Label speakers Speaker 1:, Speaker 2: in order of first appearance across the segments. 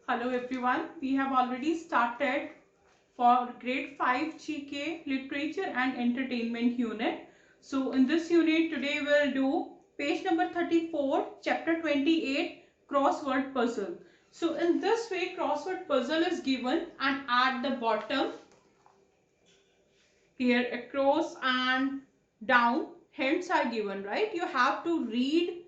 Speaker 1: Hello everyone, we have already started for grade 5 GK literature and entertainment unit. So in this unit today we'll do page number 34 chapter 28 crossword puzzle. So in this way crossword puzzle is given and at the bottom here across and down hints are given, right? You have to read.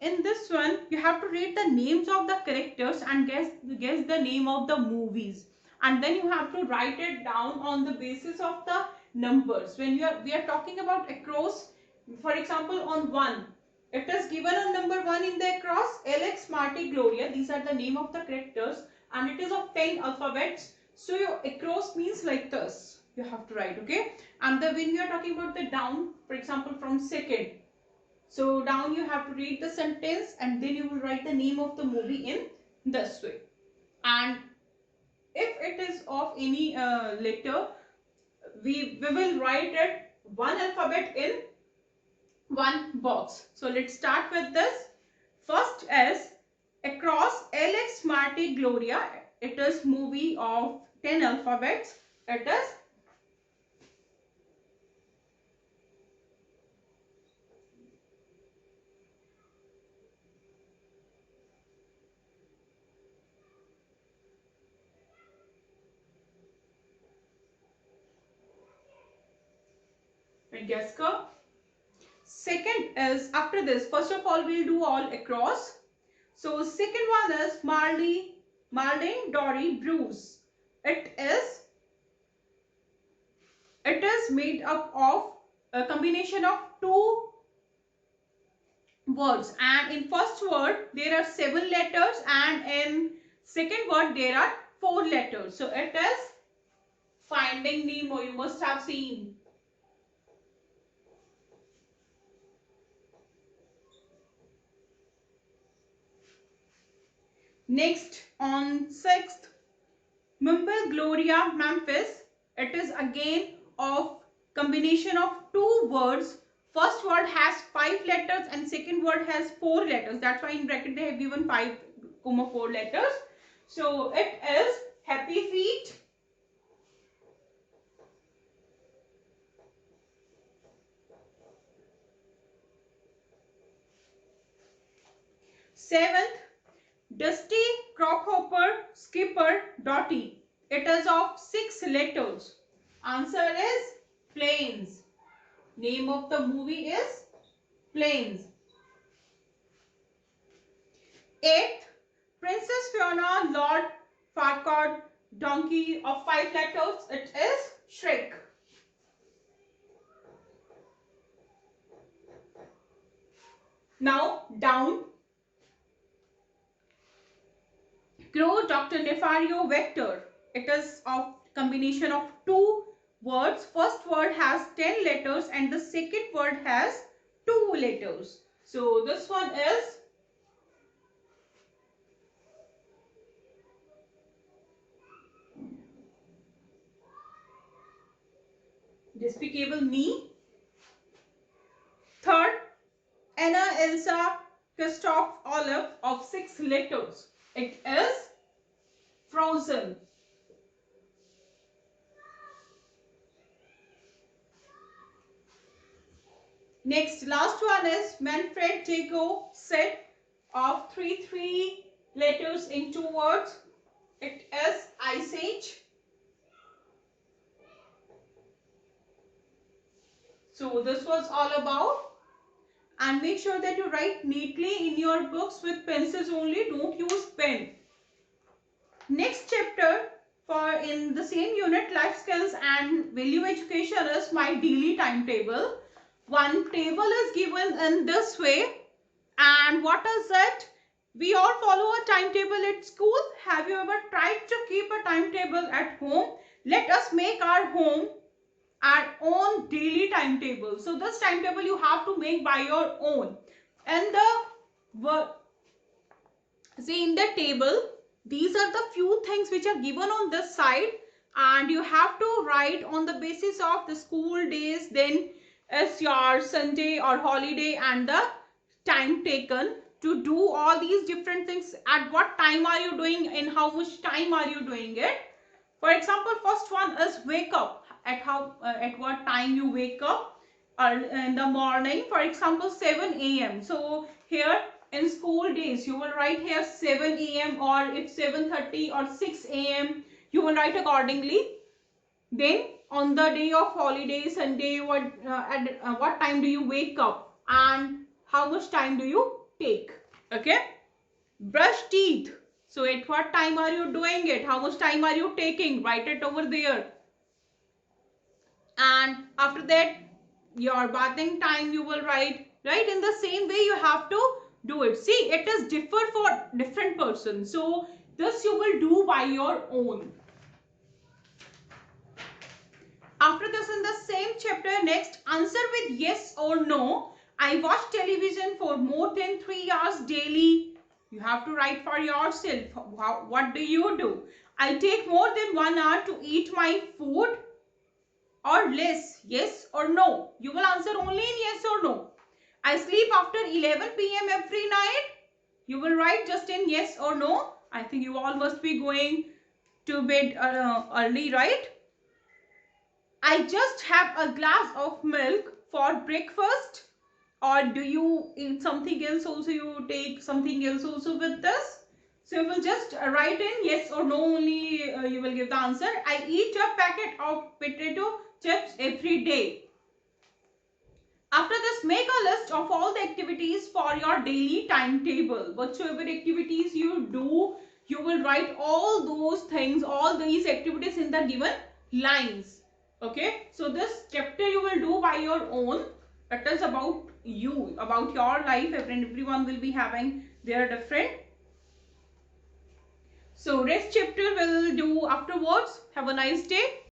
Speaker 1: In this one, you have to read the names of the characters and guess the name of the movies. And then you have to write it down on the basis of the numbers. When we are talking about across, for example, on 1, it is given on number 1 in the across, Alex, Marty, Gloria. These are the name of the characters and it is of 10 alphabets. So your across means like this. You have to write, okay? And when we are talking about the down, for example, from second, so down you have to read the sentence and then you will write the name of the movie in this way. And if it is of any letter, we will write it one alphabet in one box. So let's start with this. First is across Alex, Marty, Gloria. It is movie of 10 alphabets. It is Jessica. Second is after this. First of all, we'll do all across. So second one is Marlene, Dory, Bruce. It is made up of a combination of two words, and in first word there are 7 letters and in second word there are 4 letters. So it is Finding Nemo. You must have seen. Next on 6th, Mumbai, Gloria, Memphis. It is again of combination of two words. First word has 5 letters and second word has 4 letters. That's why in bracket they have given 5, 4 letters. So it is Happy Feet. Seventh, Dusty, Crockhopper, Skipper, Dotty. It is of 6 letters. Answer is Planes. Name of the movie is Planes. 8th, Princess Fiona, Lord Farquaad, Donkey of 5 letters. It is Shrek. Now down. Crow, Dr. Nefario, Vector. It is of combination of two words. First word has 10 letters and the second word has 2 letters. So this one is Despicable Me. Third, Anna, Elsa, Christoph, Olive of 6 letters. It is Frozen. Next, last one is Manfred, Jago, Sid of 3 letters in 2 words. It is Ice Age. So this was all about, and make sure that you write neatly in your books with pencils only. Don't use pen. Next chapter for in the same unit, life skills and value education, is my daily timetable. One table is given in this way, and what is it? We all follow a timetable at school. Have you ever tried to keep a timetable at home? Let us make our home our own daily timetable. So this timetable you have to make by your own. And see in the table, these are the few things which are given on this side, and you have to write on the basis of the school days, then is your Sunday or holiday and the time taken. to do all these different things. At what time are you doing, and how much time are you doing it? For example, first one is wake up. At what time you wake up in the morning. For example, 7 a.m. So here in school days, you will write here 7 a.m. or if 7:30 or 6 a.m. you will write accordingly. Then on the day of holiday, Sunday, at what time do you wake up and how much time do you take? Okay. Brush teeth. So at what time are you doing it? How much time are you taking? Write it over there. And after that, your bathing time you will write. Right? In the same way you have to do it. See, it is differ for different persons. So this you will do by your own. After this, in the same chapter, next, answer with yes or no. I watch television for more than 3 hours daily. You have to write for yourself. What do you do? I take more than 1 hour to eat my food, or less, yes or no. You will answer only in yes or no. I sleep after 11 p.m. every night. You will write just in yes or no. I think you all must be going to bed early, right? I just have a glass of milk for breakfast. Or do you eat something else also? You take something else also with this? So you will just write in yes or no only, you will give the answer. I eat a packet of potato chips every day. After this, make a list of all the activities for your daily timetable. Whatsoever activities you do, you will write all those things, all these activities in the given lines. Okay, so this chapter you will do by your own. It is about you, about your life, and everyone will be having their different. So rest chapter will do afterwards. Have a nice day.